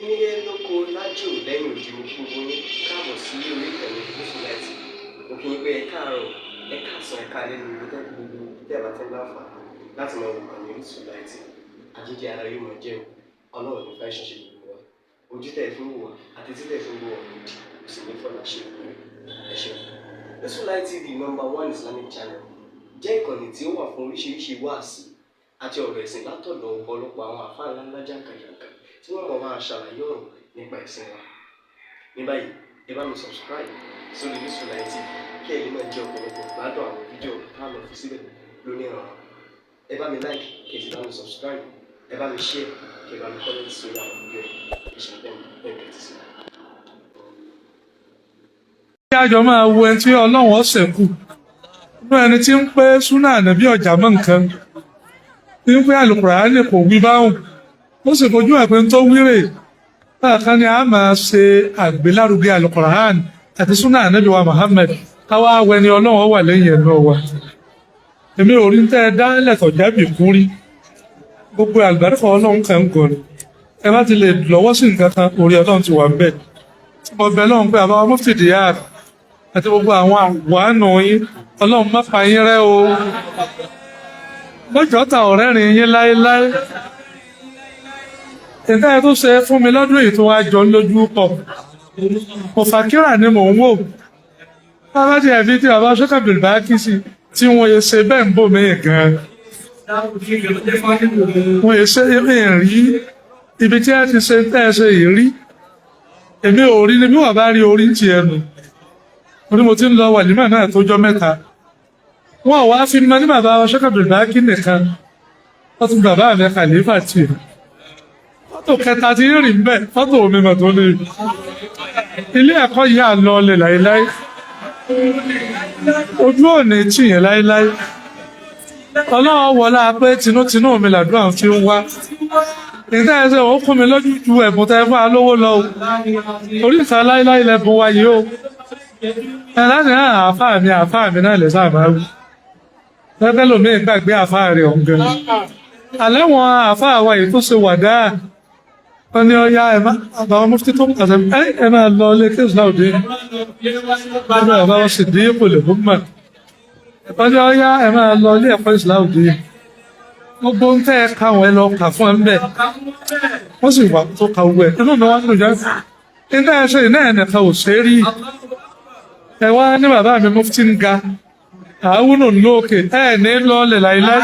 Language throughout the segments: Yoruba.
nílé lóko lájò lẹ́yìn òdì mo kí gbogbo yín káàbọ̀ sí orí ìkànnì Yusufullahi. Mo kí yín pé ẹ káàárọ̀ ẹ káàsán ẹ káalẹ́ ní ibi tẹ́lẹ̀ gbogbo tẹ́ bá tẹ́ láǹfààní láti máa wò ìkànnì Yusufullahi. Àjíjẹ ara yóò máa jẹun ọlọ́run ní fẹ́ ṣẹ̀ṣẹ̀ gbogbo wa ojú tẹ̀ fún wò wá àti títẹ̀ fún wò wá lòdì kò sì ní fọ́nà ṣe ẹ ṣeun. Yusufullahi TV #1 Islamic channel jẹ́ ìkànnì tí ó wà fún oríṣiríṣi wáàsí àti ọ̀rọ̀ ẹ̀sìn látọ̀dọ̀ ọ̀pọ̀lọpọ̀ àwọn àfáà ńláńlá jàǹkàjàǹkà tí wọ́n mọ̀ máa ṣàlàyé ọ̀rọ̀ nípa ẹ̀sìn wa. Ní báyìí ẹ bá mi subscribe sórí Yusufullahi TV kí ẹ lè máa jẹ ọ̀pọ̀lọpọ̀ gbádùn àwọn fídíò táwọn fi síbẹ̀ lónìí ọ̀rọ̀. Ẹ bá mi like kí ẹ sì bá mi subscribe, ẹ bá mi share kí ẹ bá mi comment sórí àwọn fídíò yìí ìṣẹ̀lẹ̀ bẹ́ẹ̀ ti sí. Kí àjọ máa wo ẹni tí Ọlọ́run ọ̀sẹ̀ kù fún ẹni tí ń pé súnà ànábì ọ̀jà mọ́ nǹkan tí ń pé àlùkùránì kò wí báhùn ó sì fojú ẹ̀pẹ́ tó wíre bákan ni a máa ṣe àgbélárugẹ àlùkùránì àti súnà ànábì wa Muhammad káwá wẹni Ọlọ́run wà lẹ́yìn ẹ̀nu wa. Èmi ò rí tẹ́ ẹ dá lẹ́tọ̀ jábì kún rí gbogbo àlùbáríkà Ọlọ́run kan ń gọrin ẹ bá ti lè lọ́wọ́ sí nǹkan kan orí Ọlọ́run ti wà ń bẹ̀. Mo bẹ̀ lọ́run pé àbáwá mufti Diyar àti gbogbo àwọn àwánù yín Ọlọ́run má pa yín rẹ́ o lọ́jọ́ ta ọ̀rẹ́ rìn yín láéláé. Ìta ẹ̀ tó ṣe fún mi lọ́dún èyí tó wá jọ lójú pọ̀ mo fàkírà ni mò ń wò bàbá ti ẹ̀bí tí bàbá ṣọ́kà bìrìbá kí sí tí wọ́n yẹ ṣe bẹ́ẹ̀ ń bò mí gan wọ́n yẹ ṣe rí ibi tí a ti ṣe tẹ́ ẹ ṣe yìí rí èmi ò rí ni bí wọ́n bá rí orí ti ẹnu orí mo ti ń lọ wàlímà náà tó jọ mẹ́ta wọ́n wá fi mọ́ ní bàbá ṣọ́kà bìrìbá kí nìkan wọ́n tún bàbá mi Khalifa tì fọ́tò kẹta ti rìn bẹ́ẹ̀ fọ́tò omi mọ̀ tó lè ilé ẹ̀kọ́ yìí à lọ ọlẹ̀ láíláí ojú òní tì yẹn láíláí Ọlọ́run wọlá pé tinútinú mi làdúrà fi ń wá ìdá ẹsẹ̀ ó fún mi lójú ju ẹ̀bùn tẹ́ fún alówó lọ orí ìta láíláí lẹ́bùn wáyé o ẹ̀ láti hàn àáfàá mi náà lè sáà máa wí lẹ́gbẹ́ lómi gbàgbé àáfàá rẹ̀ ọ̀gán alẹ́ wọn àáfàá wa yìí tó ṣe wàdá wọ́n ní ọya àbáwọn mufti tó pàṣẹ ẹ máa lọ ilé kí ìsìláwòdì wọ́n ní àbáwọn sì dín kò lè fún mọ̀ wọ́n ní ọya ẹ máa lọ ilé ẹ̀kọ́ ìsìláwòdì gbogbo ń tẹ́ ẹ káwọn ẹ lọ kà fún ẹ ń bẹ̀ wọ́n sì wà tó ka owó ẹ inú mi wá nínú ìjà nígbà ẹ ṣe iná ẹ̀ nìkan ò ṣe é rí ẹ wá ní bàbá mi mufti ń ga àwùnù lókè ẹ ní lọ́ọ̀lẹ̀ láìláì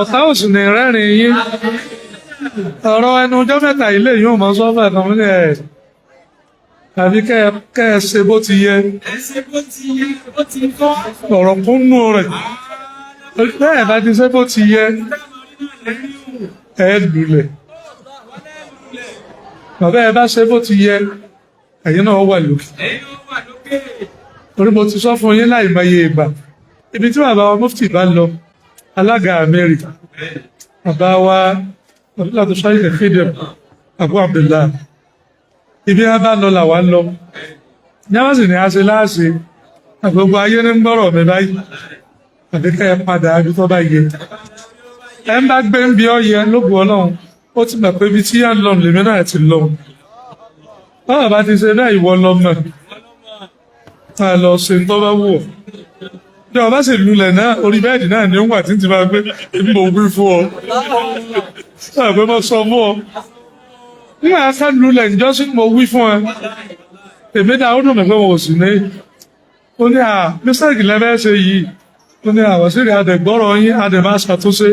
ọ̀tá òsì ní rẹ́rìn yín ọ̀rọ̀ ẹnu ọjọ́ mẹ́ta ilé yóò mọ́ sọ́fà kan ní ẹ̀ tàbí kẹ́ ẹ ṣe bó ti yẹ ọ̀rọ̀ kún nú rẹ̀ bẹ́ẹ̀ bá ti ṣe bó ti yẹ ẹ lulẹ̀ bàbá ẹ bá ṣe bó ti yẹ ẹ̀yin náà wà lókè torí mo ti sọ fún yín láì mọye ìgbà ibi tí bàbá wa mufti bá lọ alága Amẹ́ríkà bàbá wa ọdúnlàtò ṣáyẹ̀ fídíò Abu Abdullah ibi a bá lọ làwà lọ yáwásì ni a ṣe láàṣẹ àgbogbo ayé ní gbọ́rọ̀ mi báyìí àbíkẹ́ ẹ padà àbí tó bá yẹ ẹ ń bá gbé ń bí ọyẹ lóògùn Ọlọ́run ó ti mọ̀ pé ibi tí yá ń lọ lèmi náà ti lọ báwa bá ti ṣe náà ìwọ lọ mọ̀ tá a lọ ṣe tó bá wù ọ́ bí ọba sì lulẹ̀ náà orí bẹ́ẹ̀dì náà ni ó wà tí ń ti máa gbé mo wí fún ọ àgbẹ̀ mọ́ sọ fún ọ nígbà ká lulẹ̀ ìjọsìn mo wí fún ẹ èmi dá ó dùn mí pé wọn ò sì ní ó ní mísẹ́ẹ̀kì lẹ́fẹ́ ṣe yìí ó ní àwọn sí rí adẹ̀gbọ́rọ̀ yín adẹ̀ máa ṣàtúnṣe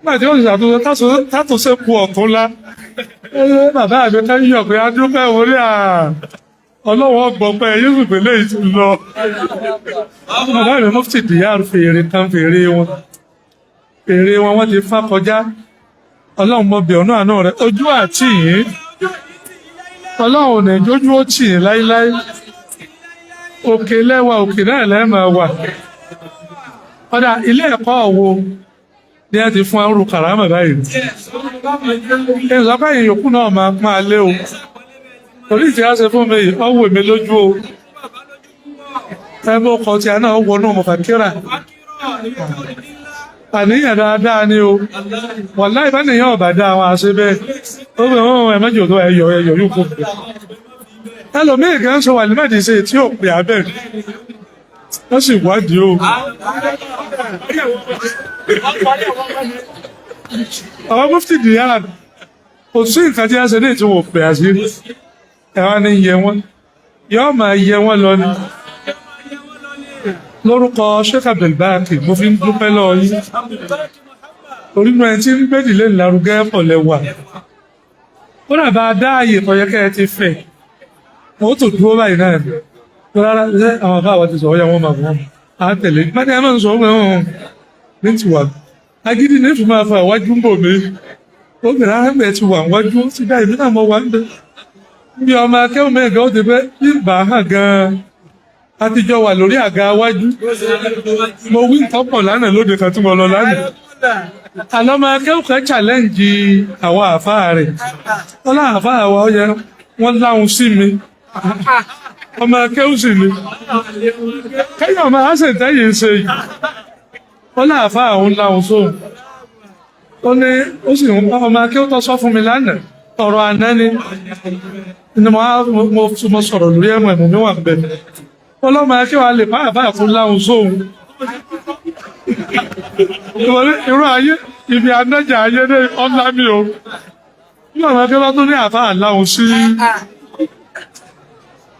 nígbà tí ó sì ṣàtúnṣe tátúnṣe kú ọ̀tún lá bàbá àgbẹ̀ ká yíyọ̀ pé adúpẹ́ orí Ọlọ́wọ́ gbọ́pẹ́ Yéṣù pẹ̀lú èyí ti lọ. Bàbá mi mufti Diyar fèrè kan fèrè wọn wọ́n ti fá kọjá. Ọlọ́run mọ bẹ̀ ọ̀nà àná rẹ̀ ojú àti yìí. Ọlọ́run ní jójú ó tì yín láíláí. Òkè lẹ́wà òkè náà lẹ́ẹ̀mọ̀ wà. Ọ̀dà ilé ẹ̀kọ́ wo ni ẹ ti fún arúgbó kàrámà báyìí. Ìsọ̀kọ̀ ìyókù náà máa pọ́n alẹ́ o. Orí ìtì á ṣe fún mi ọwọ́ mi lójú o ẹgbẹ́ ọkọ̀ tí a náà wọnú mọ̀fàkírà àníyàn dáadáa ni o wàláhì ìbánìyàn ọ̀bà dá àwọn àṣẹ bẹ́ẹ̀ ó bẹ̀ wọ́n ẹ̀ mẹ́jọ tó ẹyọ yóò kó bẹ̀ ẹlòmíì kan sọ wà ní mẹ́dìí ṣe tí ò pè abẹ́ wọ́n sì wádìí o àwọn mufti dìyàn kò sí nǹkan tí a ṣe ní ìtumọ̀ pè àṣírí ẹ̀wọ̀n ni yẹ wọ́n yọ́ máa yẹ wọ́n lọ ni lórúkọ Sheikh Abdulbaki mo fi ń dúpẹ́ lọ yín orínú ẹni tí ń gbèdìlé ìlarugẹ pọ̀ lẹ́wà ó dàbà dá ààyè tọ́yẹ́kẹ́ ti fẹ̀ wọ́n tó dúró báyìí náà rárá ṣe àwọn bá wa ti sọ ọyá wọn máa bọ̀ á tẹ̀lé mẹ́ta ẹ̀ máa ń sọ ọ́ mẹ́wọ̀n ní tiwa agídí ní ìfún máa fa àwájú ń bò mí ó bẹ̀rẹ̀ ara ẹ̀ ti wà wájú ó ti dá ìmí náà mọ́ wá ń bẹ bí ọmọ akẹ́wọ̀n mẹ́ẹ̀gá ó ti fẹ́ ìbá hàn gan-an àtijọ́ wà lórí àga wájú mo wí nǹkan pọ̀ lánàá lóde kan tí mo lọ lánàá àlọ́ máa kẹ́kọ̀ọ́ challenge àwọn àfáà rẹ̀ wọ́n láwọn àfáà wa ó yẹ wọ́n láhùn sí mi ọmọ akẹ́kọ̀ọ́ sì ni kẹ́yọ̀ máa ṣe tẹ́yìn ṣe yìí wọ́n láwọn àfáà òun láhùn sóhun ó ní ó sì ń pa ọmọ akẹ́kọ̀ọ́ tó sọ fún mi lánàá ọ̀rọ̀ àná ni mo sọ̀rọ̀ lórí ẹ̀mọ̀ ẹ̀mọ̀ mi wà bẹ́ẹ̀ ọlọ́mọ akẹ́wà lè bá àbá fún láhùn sóhun irú ayé ibi anájà ayé ní ọlámi o ọlọ́mọ akẹ́wà tó ní àbá láhùn sí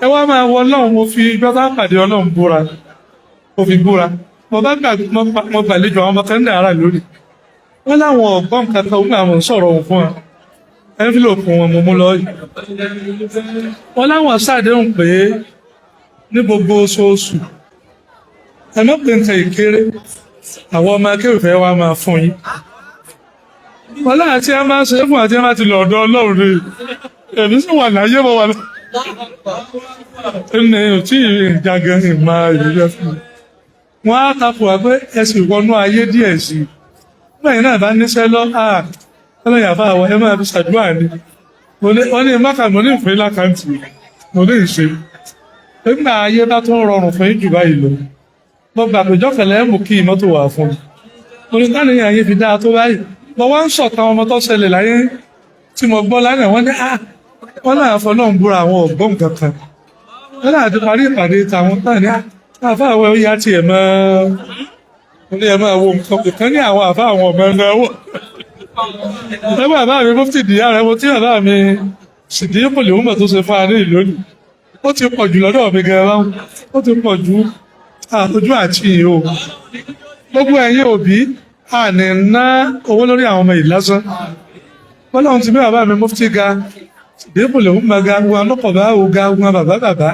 ẹ wá máa wọ ọlọ́run mo fi gbọ́dá pàdé ọlọ́run búra mo fi búra mo gbàlejò àwọn ọmọ kan ní ara lórí wọ́n láwọn ọ̀gbọ́n kankan ó gbà mọ̀ sọ̀rọ̀ òun fún wa envelope wọn mo mú lọ yìí wọ́n láwọn ṣàdéhùn pé ní gbogbo oṣooṣù ẹ má pè nǹkan ìkéré àwọn ọmọ akẹ́rùfẹ́ wa máa fún yín wọn láti ẹ máa ṣe é fún àti ẹ máa ti lọ ọ̀dọ̀ Ọlọ́run rè èmi sì wà láyé mo wà lọ ẹnì ò tí ì jagan ìmọ̀ ìrírẹ́ fún mi wọn á takò wá pé ẹ sì wọnú ayé díẹ̀ sí i bẹ́ẹ̀ náà bá níṣẹ́ lọ ọlọ́yà fún àwọn ẹ máa fi ṣàdúrà ni wọ́n ní mákàmọ́ ní ìfẹ́ lákàntì mo ní ìṣe nígbà ayé bá tún rọrùn fún jù báyìí lọ mo gbà pé jọ́kẹ̀lẹ́ mú kí mọ́tò wà fún mo ní táníyàn ayé fi dáa tó báyìí mo wá ń sọ̀tàn ọmọ tó ṣẹlẹ̀ láyé tí mo gbọ́ lánàá wọ́n ní wọ́n náà fọlọ́run búra àwọn ọ̀gbọ́n kankan wọ́n náà ti parí ìpàdé tàwọn náà ní àfáàwọ̀ ẹ̀yà tí ẹ̀ máa wo nǹkan kan ní àwọn àfáàwọn ọmọ ẹ̀mẹ́ wò ẹgbẹ́ bàbá mi mufti dìyà rẹ̀ mo tí bàbá mi ṣìdí ìpòlè òun mọ̀ tó ṣe fún wa ní ìlú ni ó ti pọ̀ jù lọ́dọ̀ mi gan-an ó ti pọ̀ jù ojú àti ìhò gbogbo ẹ̀yin òbí àní ná owó lórí àwọn ọmọ ìlásán bọ́lọ́run ti bí bàbá mi mufti ga ìdíbòlè ń maga wọn lọ́pọ̀ bá wo ga wọn bàbá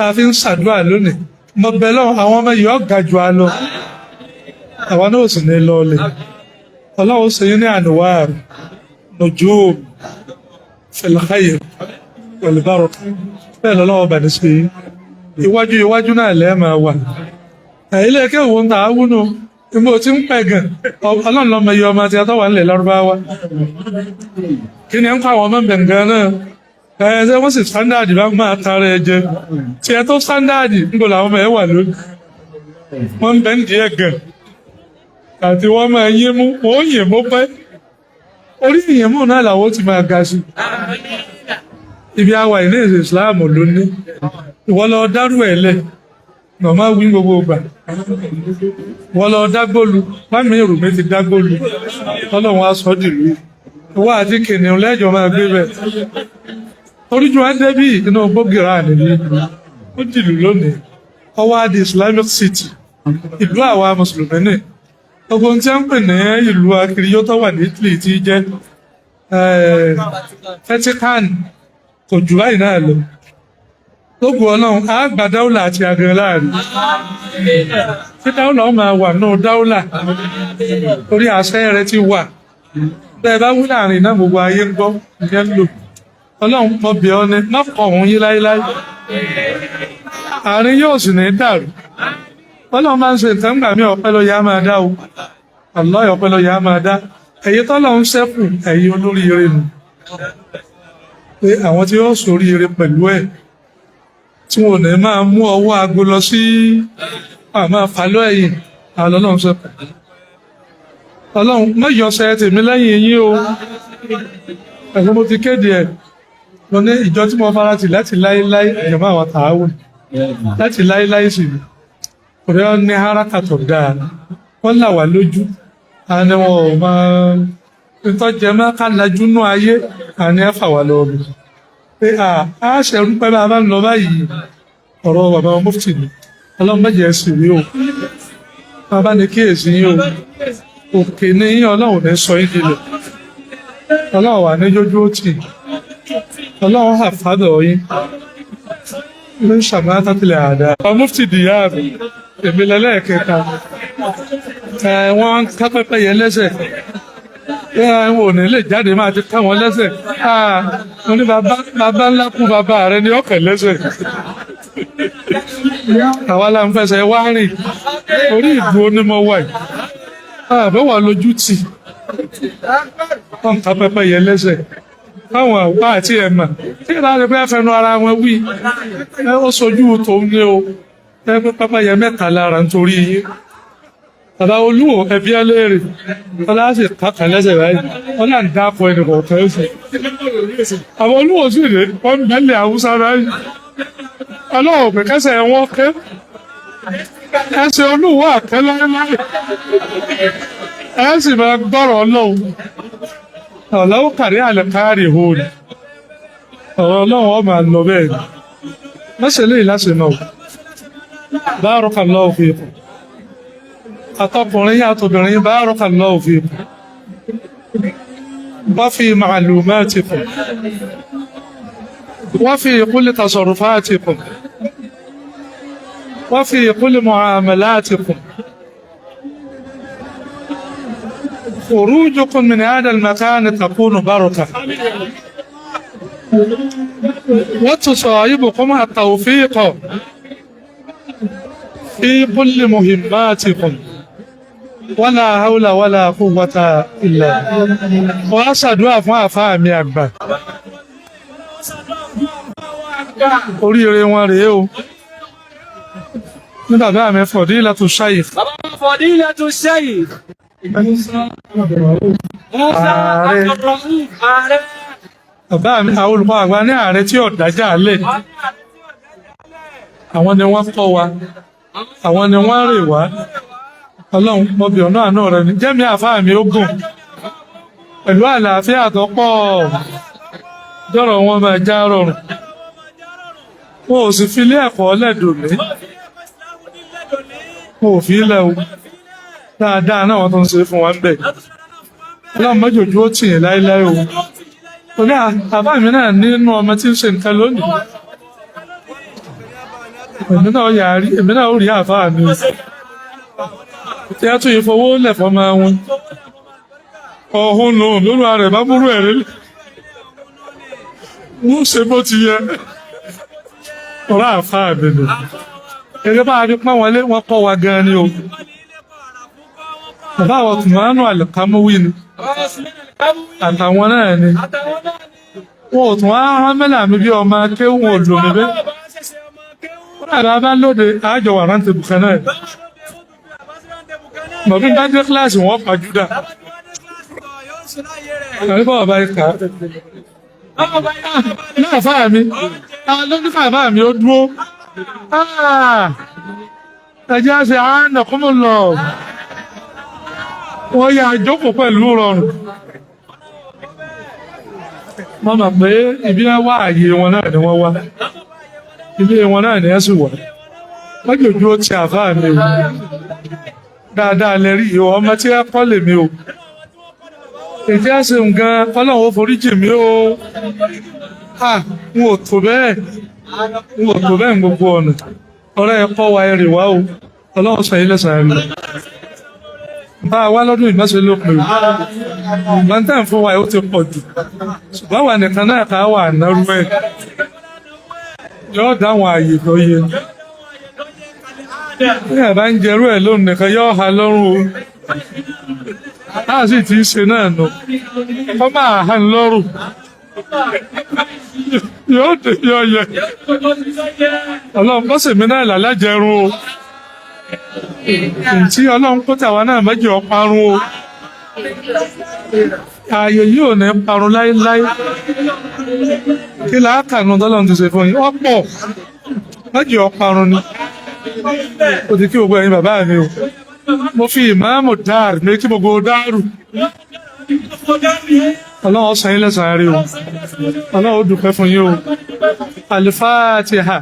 a fi ń ṣàdúrà lónìí mo bẹ̀ lọ́wọ́ àwọn ọmọ yìí ọ̀gá jù á lọ àwọn náà sì ní lọ́ọ̀lẹ̀ ọlọ́run ṣe yín ní àníwá lójú fẹ̀lẹ́káyè pẹ̀lú bárọ̀ bẹ́ẹ̀ lọ́wọ́ bàdé sí iwájú náà lẹ́ẹ̀mà wà ilé ẹ̀kẹ́ òun tàá wúnú ìgbò tí ń pẹ̀ gan ọlọ́run lọ́mọ iye ọmọ tí a tọ́wà nílẹ̀ Lárúbáwá kí ni ń kọ́ àwọn ọmọ bẹ̀ǹgàn náà ẹ̀ẹ́sẹ́ wọ́n sì sándàdì bá máa tààrẹ ẹjẹ tí ẹ tó sándàdì ń gbọ́lá ọmọ ẹ wà lónìí wọ́n bẹ̀ ń díẹ̀ gan àti wọ́n máa yé mú wọ́n yè mú pẹ́ orí ìyẹn mú náà làwọn ti máa ga sí ibi àwà ilé ìsìn Ìsìláàmù ló ní ìwọ lọ dárú ẹ̀ lẹ̀ nà máa wí gbogbo ìgbà wọ́n lọ dágbólu láàmì èrò mi ti dágbólu tọ́lọ́wọ́n aṣọ dìlú ìwọ àti kìnìún lẹ́jọ́ máa gbé bẹ̀ oríjú wa débí inú gbógìrà nìyí ó dìlú lónìí ọwọ́ adi Islamic City ìlú àwa mùsùlùmí ní ogun tí a ń pè ní ìlú akiriyó tó wà ní Italy ti jẹ́ Vatican kò jù báyìí náà lọ lóògùn ọlọ́run àgbà dáúlà àti àgbẹ̀ láàrin tí dáúlà ó máa wà náà dáúlà orí àṣẹ rẹ ti wà bẹ́ẹ̀ bá wí láàrin náà gbogbo ayé ń gbọ́ ìyẹn lò ọlọ́run mọ bí ọ ní má kọ̀ òun yí láíláí àárín yóò sì ní dàrú ọlọ́run máa ń ṣe nǹkan gbà mí ọpẹ́ ló yá máa dá o àlọ́ ọpẹ́ ló yá máa dá ẹ̀yin tọ́lọ́run ṣẹ́kù ẹ̀yin olóríire nù pé àwọn tí ó ṣoríire pẹ̀lú ẹ̀ tí wọn ò ní máa mú ọwọ́ aago lọ sí àmà falọ́ ẹ̀yìn àwọn ọlọ́run ṣẹ́kù ọlọ́run mẹ́jọ ṣe tèmi lẹ́yìn yín o ẹ̀sùn mo ti kéde ẹ̀ mo ní ìjọ tí mo fara tì láti láéláé ìjọba àwọn tààwọn láti láéláé sì ni òrẹ́ wọn ní haraka tó dáa wọ́n là wà lójú àni wọn ò máa ìtọ́jẹ máa ká lajú nú ayé àní ẹ̀fà wà lọ́wọ́ mi pé a ṣẹ̀rú pẹ́ bá a bá ń lọ báyìí ọ̀rọ̀ bàbá mufti ni ọlọ́run méje ẹ̀sìn rí o bàbá ní kíyèsí yín o òkè ní yín ọlọ́run ní sọ yín dilẹ̀ ọlọ́run wà ní jójú ó tì ọlọ́run àfádọ̀ yín ló ń ṣàmátà tilẹ̀ àdá. bàbá mufti dìyà mi èmi lẹ́lẹ́kẹta wọ́n ká pẹ́pẹ́ yẹn lẹ́sẹ̀ wọn ò ní lè jáde máa ti ká wọn lẹ́sẹ̀ mo ní bàbá ńlá kú bàbá rẹ ní ọ̀kẹ́ lẹ́sẹ̀ àwa la ń fẹsẹ̀ wá rìn orí ìdúró ní mo wà yìí àbẹ̀ wà lójú tì wọ́n ká pẹ́pẹ́ yẹn lẹ́sẹ̀ káwọn àwọ̀ àti ẹ̀mà tí ìlànà pé fẹnu ara wọn wí ó sojú tòun ní o pẹ́pẹ́ yẹn mẹ́ta lára nítorí yín bàbá olúwo ẹbí ẹlẹ́rìí ọlá sì kàkà lẹ́sẹ̀ báyìí ọlá ń dápọ̀ ẹnì kọ̀ọ̀kan ẹ̀sìn àwọn olúwo sì rè wọ́n mẹ́lẹ̀ haúsá báyìí ọlọ́wọ́ pé kẹsẹ̀ wọn kẹ́ ẹsẹ̀ olúwo àkẹ́ láéláé ẹ sì máa gbọ́rọ̀ ọlọ́run ọ̀làwọ̀ kàrí àlẹ́ káàrí hóòlù ọ̀rọ̀ ọlọ́run ọmọ àlọ́ bẹ́ẹ̀ ni mẹ́sẹ̀ lè láṣẹ náà barakallahu fiikum àtọkùnrin àtobìnrin barakallahu fiikum wa fi ma'lumatikum wa fi kulli tasarrufatikum wa fi kulli mu'amalatikum خروجكم من هذا المكان تكون بركة وتصايبكم التوفيق في كل مهماتكم ولا حول ولا قوة إلا بالله وأسعد فاهمي أكبر oríire wọn rèé o ní bàbá mi Fadilatu Shaykh Fadilatu Shaykh ààrẹ bàbá mi àwọn olùkọ́ àgbà ní ààrẹ tí ọ̀dájà lẹ̀ àwọn ni wọ́n kọ́ wa àwọn ni wọ́n rè wá ọlọ́run mọ́bí ọ̀nà àánú rẹ̀ ní jẹ́mi àfáà mi ó gùn pẹ̀lú àlàáfíà tó pọ̀ jọ́rọ̀ wọn máa já rọrùn wọn ò sì fi ilé ẹ̀kọ́ lẹ́dùn mí wọn ò fi ilẹ̀ o dáadáa náà wọ́n tó ń ṣe fún wa ń bẹ̀ ọlọ́run mọ́jòjú ó tì yín láéláé o oní àbá mi náà nínú ọmọ tí ń ṣe nǹkan lónìí èmi náà ó rí àfáà mi tí a tún ìfowó lẹ̀fọ́ máa wọn ọ̀hún lòun lórí ara ẹ̀ bá múrú ẹ̀ rí wọ́n ṣe bó ti yẹ ọ̀rọ̀ àfáà mi nù gẹ́gẹ́ bá a rí pọ́n wọlé wọ́n kọ́ wa gan ni o bàbá àwọn tùmánù àlùkámúwì ni àtàwọn náà ni wọn ò tún wá rán mẹ́là mi bí ọmọ akéwù wọn ò lò mí bẹ́ẹ̀ wọ́n àgbà bá lóde àjọ wà rántí bùkẹ́ náà mọ̀bí ń dájọ́ kíláàsì wọn pàjúdà àríkọ́ ọ̀bá ikà náà fáà mi lóní fàbá mi ó dúró ẹjẹ́ àṣẹ àánà kúmù lọ wọ́n yà jókòó pẹ̀lú rọrùn wọ́n mọ̀ pé ibi wá àyè wọn náà ni wọ́n wá ilé wọn náà ni ẹ́ sì wà lọ́jọ́jú ó ti àfáà mi o dáadáa lẹ́rí ìhò ọmọ tí ẹ kọ́ lè mi o ètí ẹ ṣe nǹkan ọlọ́run ó foríjì mi o n ò tó bẹ́ẹ̀ ń gbogbo ọ̀nà ọ̀rẹ́ ẹ kọ́ wa ẹrì wá o ọlọ́run sọ ilé sàn ẹ̀rì bá a wá lọ́dún ìmọ̀ṣẹ́ ló pè ó gbọ́ntàn fún wa ó ti pọ̀ jù ṣùgbọ́n wà nìkan náà ká wà nárú ẹ̀ yóò dáwọn àyè tó yẹ ní àbá ń jẹrú ẹ̀ lónìí nìkan yóò ha lọ́rùn o láà sì ti ṣe náà nù ọ máa ha ń lọ́rùn yóò tẹ̀lé ọyẹ ọlọ́run bọ́sẹ̀ mi náà làlájẹrun o tí ọlọ́run kó tàwa náà méjì ọparun o ààyè yìí ò ní parun láéláé kí láàkànú tọ́lọ́run ti ṣe fún yín ọ̀pọ̀ májì ọparun ni ó ti kí gbogbo ẹ̀yin bàbá mi o mo fi ìmáàmù dáàrú mi kí gbogbo dáàrú ọlọ́run sàn yín lẹ́sàn-án rí o ọlọ́run ó dúpẹ́ fún yín o Al-Fatiha.